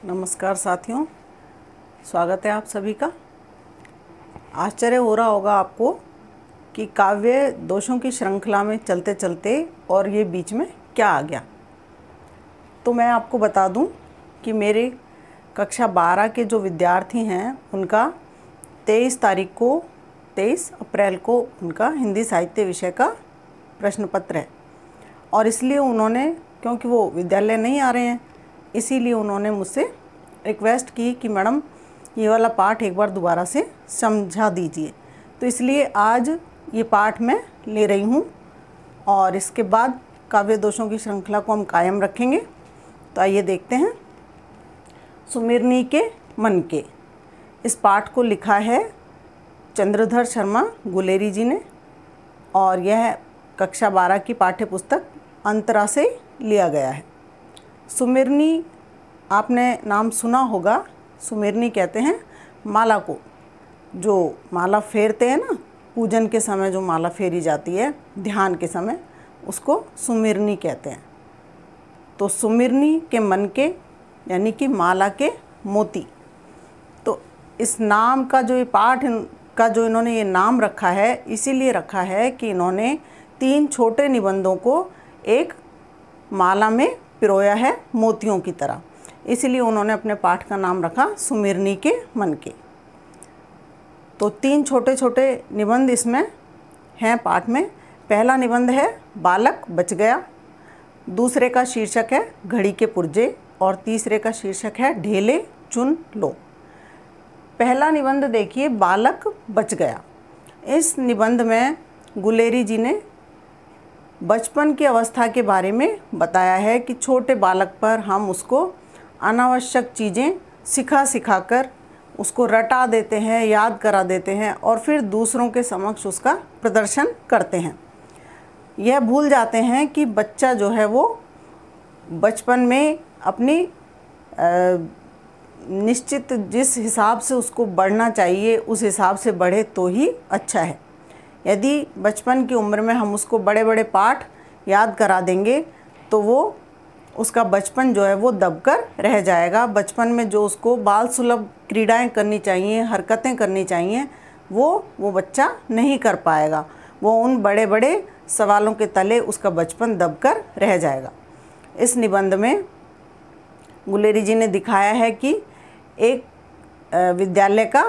नमस्कार साथियों, स्वागत है आप सभी का। आश्चर्य हो रहा होगा आपको कि काव्य दोषों की श्रृंखला में चलते चलते और ये बीच में क्या आ गया। तो मैं आपको बता दूं कि मेरे कक्षा 12 के जो विद्यार्थी हैं उनका 23 अप्रैल को उनका हिंदी साहित्य विषय का प्रश्न पत्र है और इसलिए उन्होंने, क्योंकि वो विद्यालय नहीं आ रहे हैं, इसीलिए उन्होंने मुझसे रिक्वेस्ट की कि मैडम ये वाला पाठ एक बार दोबारा से समझा दीजिए। तो इसलिए आज ये पाठ मैं ले रही हूँ और इसके बाद काव्य दोषों की श्रृंखला को हम कायम रखेंगे। तो आइए देखते हैं। सुमिरनी के मन के, इस पाठ को लिखा है चंद्रधर शर्मा गुलेरी जी ने और यह कक्षा 12 की पाठ्य पुस्तक अंतरा से लिया गया है। सुमिरनी, आपने नाम सुना होगा। सुमिरनी कहते हैं माला को, जो माला फेरते हैं ना, पूजन के समय जो माला फेरी जाती है ध्यान के समय, उसको सुमिरनी कहते हैं। तो सुमिरनी के मन के यानी कि माला के मोती। तो इस नाम का जो ये पाठ का जो इन्होंने ये नाम रखा है, इसीलिए रखा है कि इन्होंने 3 छोटे निबंधों को एक माला में पिरोया है मोतियों की तरह, इसीलिए उन्होंने अपने पाठ का नाम रखा सुमिरनी के मन के। तो 3 छोटे छोटे निबंध इसमें हैं पाठ में। पहला निबंध है बालक बच गया, दूसरे का शीर्षक है घड़ी के पुर्जे और तीसरे का शीर्षक है ढेले चुन लो। पहला निबंध देखिए, बालक बच गया। इस निबंध में गुलेरी जी ने बचपन की अवस्था के बारे में बताया है कि छोटे बालक पर हम उसको अनावश्यक चीज़ें सिखा कर उसको रटा देते हैं, याद करा देते हैं और फिर दूसरों के समक्ष उसका प्रदर्शन करते हैं। यह भूल जाते हैं कि बच्चा जो है वो बचपन में अपनी निश्चित जिस हिसाब से उसको बढ़ना चाहिए उस हिसाब से बढ़े तो ही अच्छा है। यदि बचपन की उम्र में हम उसको बड़े बड़े पाठ याद करा देंगे तो वो उसका बचपन जो है वो दबकर रह जाएगा। बचपन में जो उसको बाल सुलभ क्रीड़ाएं करनी चाहिए, हरकतें करनी चाहिए, वो बच्चा नहीं कर पाएगा। वो उन बड़े बड़े सवालों के तले उसका बचपन दबकर रह जाएगा। इस निबंध में गुलेरी जी ने दिखाया है कि एक विद्यालय का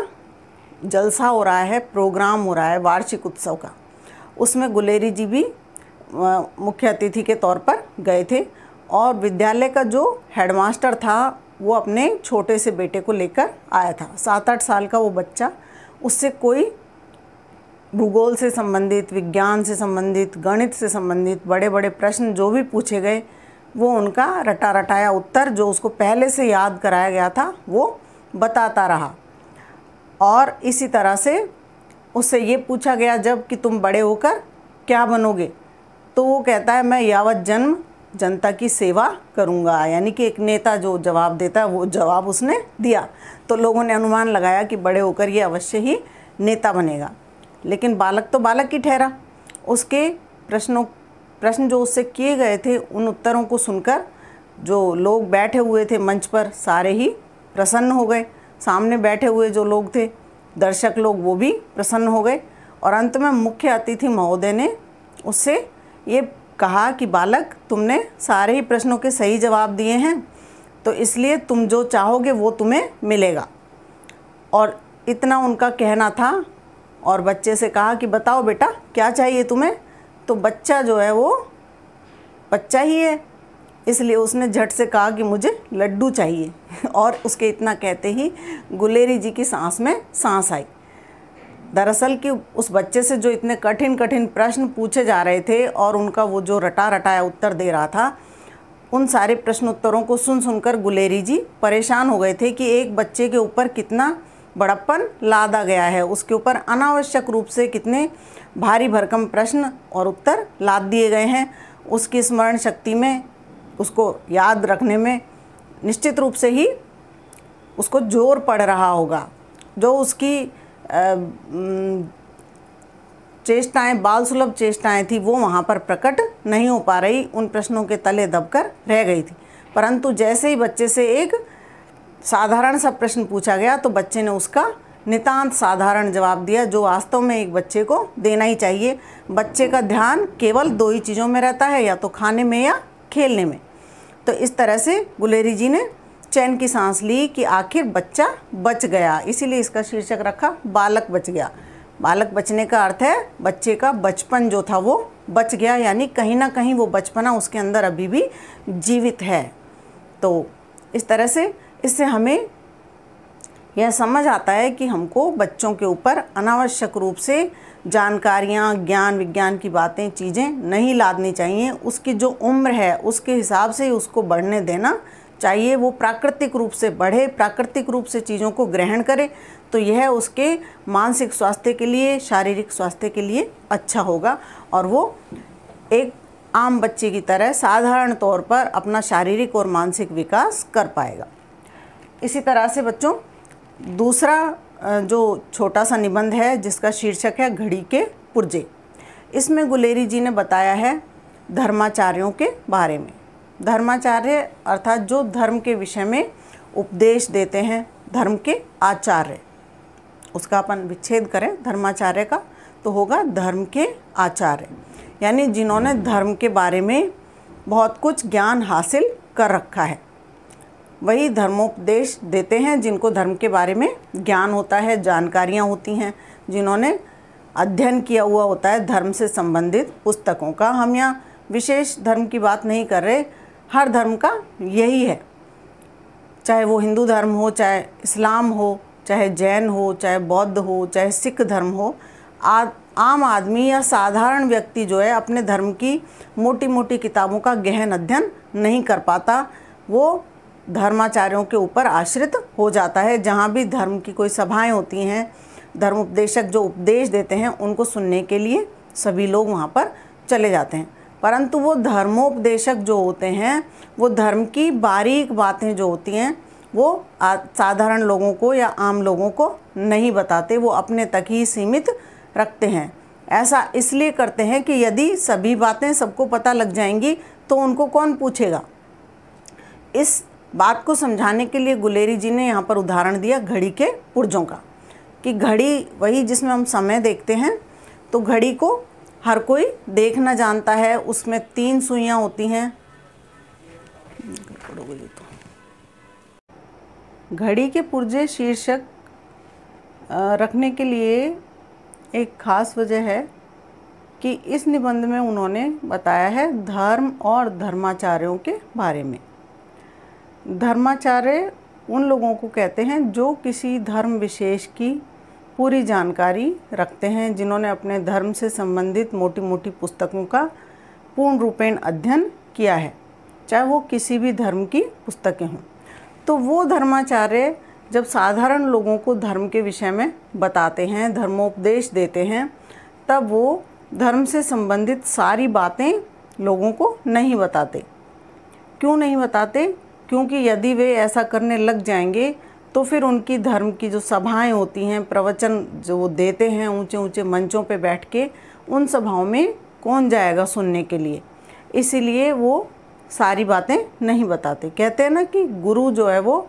जलसा हो रहा है, प्रोग्राम हो रहा है वार्षिक उत्सव का। उसमें गुलेरी जी भी मुख्य अतिथि के तौर पर गए थे और विद्यालय का जो हेडमास्टर था वो अपने छोटे से बेटे को लेकर आया था। 7-8 साल का वो बच्चा, उससे कोई भूगोल से संबंधित, विज्ञान से संबंधित, गणित से संबंधित बड़े बड़े प्रश्न जो भी पूछे गए वो उनका रटा रटाया उत्तर जो उसको पहले से याद कराया गया था वो बताता रहा। और इसी तरह से उससे ये पूछा गया जब कि तुम बड़े होकर क्या बनोगे, तो वो कहता है मैं यावत जन्म जनता की सेवा करूँगा। यानी कि एक नेता जो जवाब देता है वो जवाब उसने दिया। तो लोगों ने अनुमान लगाया कि बड़े होकर ये अवश्य ही नेता बनेगा। लेकिन बालक तो बालक ही ठहरा। उसके प्रश्न जो उससे किए गए थे उन उत्तरों को सुनकर जो लोग बैठे हुए थे मंच पर सारे ही प्रसन्न हो गए। सामने बैठे हुए जो लोग थे, दर्शक लोग, वो भी प्रसन्न हो गए। और अंत में मुख्य अतिथि महोदय ने उससे ये कहा कि बालक, तुमने सारे ही प्रश्नों के सही जवाब दिए हैं, तो इसलिए तुम जो चाहोगे वो तुम्हें मिलेगा। और इतना उनका कहना था और बच्चे से कहा कि बताओ बेटा क्या चाहिए तुम्हें। तो बच्चा जो है वो बच्चा ही है, इसलिए उसने झट से कहा कि मुझे लड्डू चाहिए। और उसके इतना कहते ही गुलेरी जी की सांस में सांस आई। दरअसल कि उस बच्चे से जो इतने कठिन कठिन प्रश्न पूछे जा रहे थे और उनका वो जो रटा रटाया उत्तर दे रहा था, उन सारे प्रश्न उत्तरों को सुनकर गुलेरी जी परेशान हो गए थे कि एक बच्चे के ऊपर कितना बड़प्पन लादा गया है, उसके ऊपर अनावश्यक रूप से कितने भारी भरकम प्रश्न और उत्तर लाद दिए गए हैं। उसकी स्मरण शक्ति में, उसको याद रखने में निश्चित रूप से ही उसको जोर पड़ रहा होगा। जो उसकी चेष्टाएं, बाल सुलभ चेष्टाएं थी वो वहाँ पर प्रकट नहीं हो पा रही, उन प्रश्नों के तले दबकर रह गई थी। परंतु जैसे ही बच्चे से एक साधारण सा प्रश्न पूछा गया तो बच्चे ने उसका नितांत साधारण जवाब दिया, जो वास्तव में एक बच्चे को देना ही चाहिए। बच्चे का ध्यान केवल 2 ही चीज़ों में रहता है, या तो खाने में या खेलने में। तो इस तरह से गुलेरी जी ने चैन की सांस ली कि आखिर बच्चा बच गया, इसीलिए इसका शीर्षक रखा बालक बच गया। बालक बचने का अर्थ है बच्चे का बचपन जो था वो बच गया, यानी कहीं ना कहीं वो बचपना उसके अंदर अभी भी जीवित है। तो इस तरह से इससे हमें यह समझ आता है कि हमको बच्चों के ऊपर अनावश्यक रूप से जानकारियाँ, ज्ञान विज्ञान की बातें, चीज़ें नहीं लादनी चाहिए। उसकी जो उम्र है उसके हिसाब से ही उसको बढ़ने देना चाहिए। वो प्राकृतिक रूप से बढ़े, प्राकृतिक रूप से चीज़ों को ग्रहण करे, तो यह उसके मानसिक स्वास्थ्य के लिए, शारीरिक स्वास्थ्य के लिए अच्छा होगा और वो एक आम बच्चे की तरह साधारण तौर पर अपना शारीरिक और मानसिक विकास कर पाएगा। इसी तरह से बच्चों दूसरा जो छोटा सा निबंध है जिसका शीर्षक है घड़ी के पुर्जे, इसमें गुलेरी जी ने बताया है धर्माचार्यों के बारे में। धर्माचार्य अर्थात जो धर्म के विषय में उपदेश देते हैं, धर्म के आचार्य, उसका अपन विच्छेद करें धर्माचार्य का तो होगा धर्म के आचार्य, यानी जिन्होंने धर्म के बारे में बहुत कुछ ज्ञान हासिल कर रखा है, वही धर्मोपदेश देते हैं जिनको धर्म के बारे में ज्ञान होता है, जानकारियाँ होती हैं, जिन्होंने अध्ययन किया हुआ होता है धर्म से संबंधित पुस्तकों का। हम यहाँ विशेष धर्म की बात नहीं कर रहे, हर धर्म का यही है, चाहे वो हिंदू धर्म हो, चाहे इस्लाम हो, चाहे जैन हो, चाहे बौद्ध हो, चाहे सिख धर्म हो। आम आदमी या साधारण व्यक्ति जो है अपने धर्म की मोटी मोटी किताबों का गहन अध्ययन नहीं कर पाता, वो धर्माचार्यों के ऊपर आश्रित हो जाता है। जहाँ भी धर्म की कोई सभाएं होती हैं, धर्म उपदेशक जो उपदेश देते हैं उनको सुनने के लिए सभी लोग वहाँ पर चले जाते हैं, परंतु वो धर्मोपदेशक जो होते हैं वो धर्म की बारीक बातें जो होती हैं वो साधारण लोगों को या आम लोगों को नहीं बताते, वो अपने तक ही सीमित रखते हैं। ऐसा इसलिए करते हैं कि यदि सभी बातें सबको पता लग जाएंगी तो उनको कौन पूछेगा। इस बात को समझाने के लिए गुलेरी जी ने यहाँ पर उदाहरण दिया घड़ी के पुर्जों का, कि घड़ी वही जिसमें हम समय देखते हैं, तो घड़ी को हर कोई देखना जानता है, उसमें 3 सुइयाँ होती हैं। घड़ी के पुर्जे शीर्षक रखने के लिए एक ख़ास वजह है कि इस निबंध में उन्होंने बताया है धर्म और धर्माचार्यों के बारे में। धर्माचार्य उन लोगों को कहते हैं जो किसी धर्म विशेष की पूरी जानकारी रखते हैं, जिन्होंने अपने धर्म से संबंधित मोटी मोटी पुस्तकों का पूर्ण रूपेण अध्ययन किया है, चाहे वो किसी भी धर्म की पुस्तकें हों। तो वो धर्माचार्य जब साधारण लोगों को धर्म के विषय में बताते हैं, धर्मोपदेश देते हैं, तब वो धर्म से संबंधित सारी बातें लोगों को नहीं बताते। क्यों नहीं बताते? क्योंकि यदि वे ऐसा करने लग जाएंगे तो फिर उनकी धर्म की जो सभाएं होती हैं, प्रवचन जो वो देते हैं ऊंचे ऊंचे मंचों पे बैठ के, उन सभाओं में कौन जाएगा सुनने के लिए। इसीलिए वो सारी बातें नहीं बताते। कहते हैं ना कि गुरु जो है वो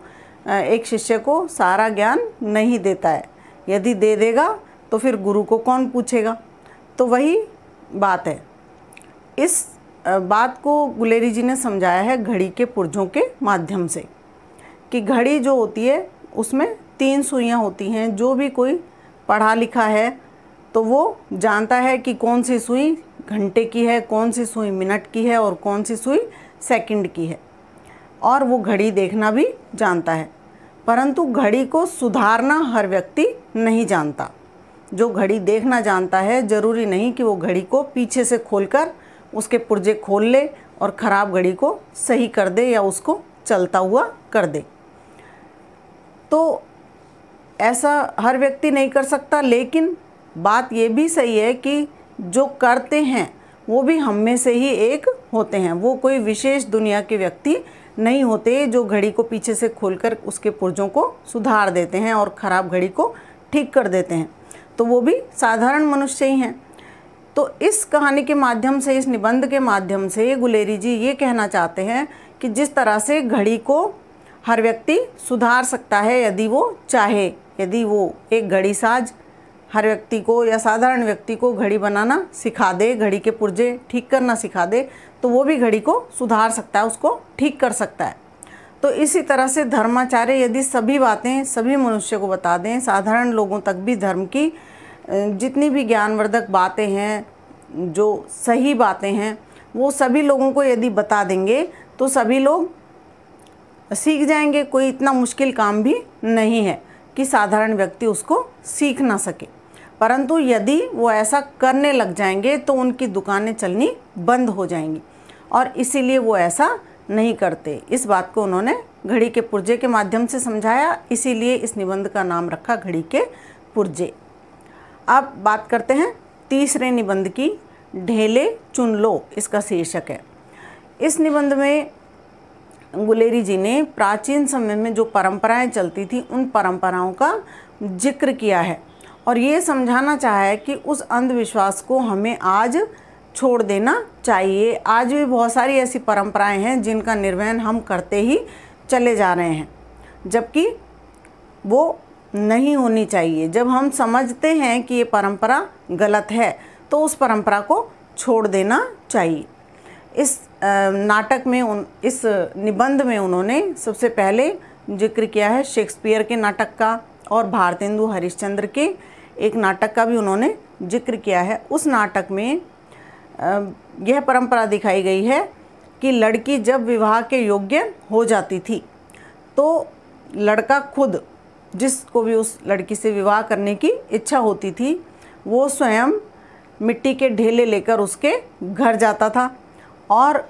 एक शिष्य को सारा ज्ञान नहीं देता है, यदि दे देगा तो फिर गुरु को कौन पूछेगा। तो वही बात है। इस बात को गुलेरी जी ने समझाया है घड़ी के पुर्जों के माध्यम से, कि घड़ी जो होती है उसमें 3 सुइयाँ होती हैं। जो भी कोई पढ़ा लिखा है तो वो जानता है कि कौन सी सुई घंटे की है, कौन सी सुई मिनट की है और कौन सी सुई सेकंड की है, और वो घड़ी देखना भी जानता है। परंतु घड़ी को सुधारना हर व्यक्ति नहीं जानता। जो घड़ी देखना जानता है ज़रूरी नहीं कि वो घड़ी को पीछे से खोलकर उसके पुर्जे खोल ले और ख़राब घड़ी को सही कर दे या उसको चलता हुआ कर दे। तो ऐसा हर व्यक्ति नहीं कर सकता, लेकिन बात ये भी सही है कि जो करते हैं वो भी हम में से ही एक होते हैं। वो कोई विशेष दुनिया के व्यक्ति नहीं होते जो घड़ी को पीछे से खोलकर उसके पुर्जों को सुधार देते हैं और ख़राब घड़ी को ठीक कर देते हैं। तो वो भी साधारण मनुष्य ही हैं। तो इस कहानी के माध्यम से, इस निबंध के माध्यम से गुलेरी जी ये कहना चाहते हैं कि जिस तरह से घड़ी को हर व्यक्ति सुधार सकता है यदि वो चाहे। यदि वो एक घड़ी साज हर व्यक्ति को या साधारण व्यक्ति को घड़ी बनाना सिखा दे, घड़ी के पुर्जे ठीक करना सिखा दे, तो वो भी घड़ी को सुधार सकता है, उसको ठीक कर सकता है। तो इसी तरह से धर्माचार्य यदि सभी बातें सभी मनुष्य को बता दें, साधारण लोगों तक भी धर्म की जितनी भी ज्ञानवर्धक बातें हैं, जो सही बातें हैं, वो सभी लोगों को यदि बता देंगे तो सभी लोग सीख जाएंगे। कोई इतना मुश्किल काम भी नहीं है कि साधारण व्यक्ति उसको सीख ना सके। परंतु यदि वो ऐसा करने लग जाएंगे तो उनकी दुकानें चलनी बंद हो जाएंगी, और इसीलिए वो ऐसा नहीं करते। इस बात को उन्होंने घड़ी के पुर्जे के माध्यम से समझाया, इसीलिए इस निबंध का नाम रखा घड़ी के पुर्जे। अब बात करते हैं तीसरे निबंध की, ढेले चुन लो इसका शीर्षक है। इस निबंध में गुलेरी जी ने प्राचीन समय में जो परंपराएं चलती थी उन परंपराओं का जिक्र किया है और ये समझाना चाहा है कि उस अंधविश्वास को हमें आज छोड़ देना चाहिए। आज भी बहुत सारी ऐसी परंपराएं हैं जिनका निर्वहन हम करते ही चले जा रहे हैं, जबकि वो नहीं होनी चाहिए। जब हम समझते हैं कि ये परंपरा गलत है तो उस परंपरा को छोड़ देना चाहिए। इस नाटक में इस निबंध में उन्होंने सबसे पहले जिक्र किया है शेक्सपियर के नाटक का, और भारतेंदु हरिश्चंद्र के एक नाटक का भी उन्होंने जिक्र किया है। उस नाटक में यह परंपरा दिखाई गई है कि लड़की जब विवाह के योग्य हो जाती थी तो लड़का खुद, जिसको भी उस लड़की से विवाह करने की इच्छा होती थी, वो स्वयं मिट्टी के ढेले लेकर उसके घर जाता था और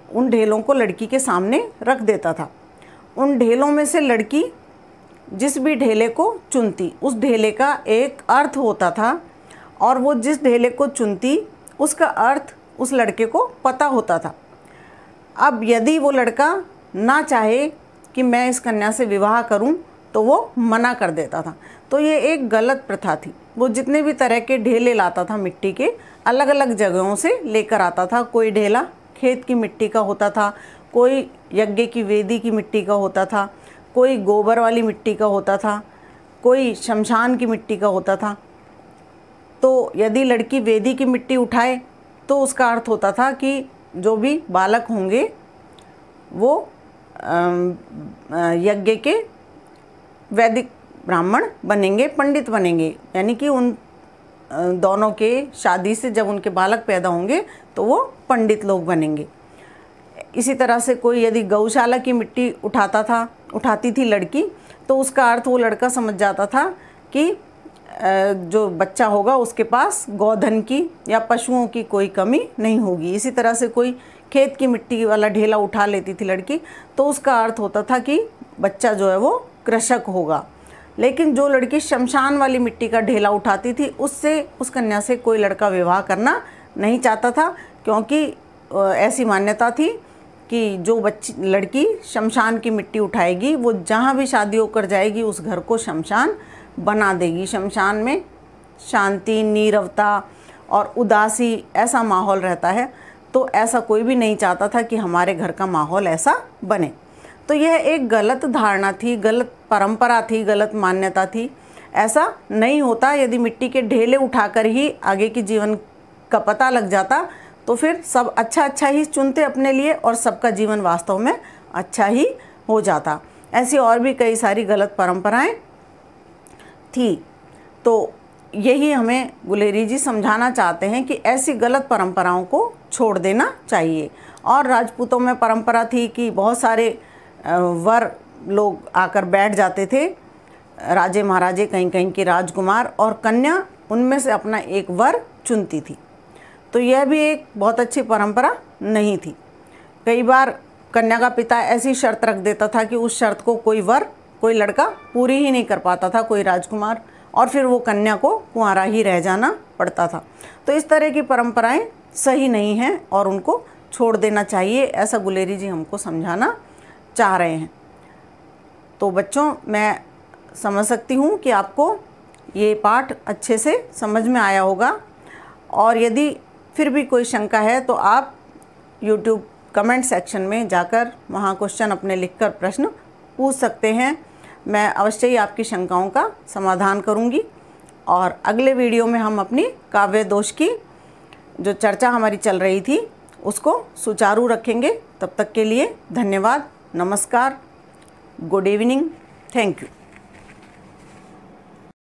उन ढेलों को लड़की के सामने रख देता था। उन ढेलों में से लड़की जिस भी ढेले को चुनती, उस ढेले का एक अर्थ होता था, और वो जिस ढेले को चुनती उसका अर्थ उस लड़के को पता होता था। अब यदि वो लड़का ना चाहे कि मैं इस कन्या से विवाह करूं, तो वो मना कर देता था। तो ये एक गलत प्रथा थी। वो जितने भी तरह के ढेले लाता था मिट्टी के, अलग अलग जगहों से लेकर आता था। कोई ढेला खेत की मिट्टी का होता था, कोई यज्ञ की वेदी की मिट्टी का होता था, कोई गोबर वाली मिट्टी का होता था, कोई शमशान की मिट्टी का होता था। तो यदि लड़की वेदी की मिट्टी उठाए तो उसका अर्थ होता था कि जो भी बालक होंगे वो यज्ञ के वैदिक ब्राह्मण बनेंगे, पंडित बनेंगे, यानी कि उन दोनों के शादी से जब उनके बालक पैदा होंगे तो वो पंडित लोग बनेंगे। इसी तरह से कोई यदि गौशाला की मिट्टी उठाती थी लड़की, तो उसका अर्थ वो लड़का समझ जाता था कि जो बच्चा होगा उसके पास गोधन की या पशुओं की कोई कमी नहीं होगी। इसी तरह से कोई खेत की मिट्टी वाला ढेला उठा लेती थी लड़की, तो उसका अर्थ होता था कि बच्चा जो है वो कृषक होगा। लेकिन जो लड़की शमशान वाली मिट्टी का ढेला उठाती थी, उससे उस कन्या से कोई लड़का विवाह करना नहीं चाहता था, क्योंकि ऐसी मान्यता थी कि जो लड़की शमशान की मिट्टी उठाएगी वो जहाँ भी शादी होकर जाएगी उस घर को शमशान बना देगी। शमशान में शांति, नीरवता और उदासी ऐसा माहौल रहता है, तो ऐसा कोई भी नहीं चाहता था कि हमारे घर का माहौल ऐसा बने। तो यह एक गलत धारणा थी, गलत परंपरा थी, गलत मान्यता थी। ऐसा नहीं होता। यदि मिट्टी के ढेले उठाकर ही आगे की जीवन का पता लग जाता तो फिर सब अच्छा ही चुनते अपने लिए और सबका जीवन वास्तव में अच्छा ही हो जाता। ऐसी और भी कई सारी गलत परंपराएं थी। तो यही हमें गुलेरी जी समझाना चाहते हैं कि ऐसी गलत परंपराओं को छोड़ देना चाहिए। और राजपूतों में परंपरा थी कि बहुत सारे वर लोग आकर बैठ जाते थे, राजे महाराजे, कहीं कहीं के राजकुमार, और कन्या उनमें से अपना एक वर चुनती थी। तो यह भी एक बहुत अच्छी परंपरा नहीं थी। कई बार कन्या का पिता ऐसी शर्त रख देता था कि उस शर्त को कोई लड़का पूरी ही नहीं कर पाता था, कोई राजकुमार, और फिर वो कन्या को कुंवारा ही रह जाना पड़ता था। तो इस तरह की परंपराएं सही नहीं हैं और उनको छोड़ देना चाहिए, ऐसा गुलेरी जी हमको समझाना चाह रहे हैं। तो बच्चों, मैं समझ सकती हूँ कि आपको ये पाठ अच्छे से समझ में आया होगा, और यदि फिर भी कोई शंका है तो आप YouTube कमेंट सेक्शन में जाकर वहाँ क्वेश्चन अपने लिखकर प्रश्न पूछ सकते हैं। मैं अवश्य ही आपकी शंकाओं का समाधान करूंगी। और अगले वीडियो में हम अपनी काव्य दोष की जो चर्चा हमारी चल रही थी उसको सुचारू रखेंगे। तब तक के लिए धन्यवाद, नमस्कार, गुड इवनिंग, थैंक यू।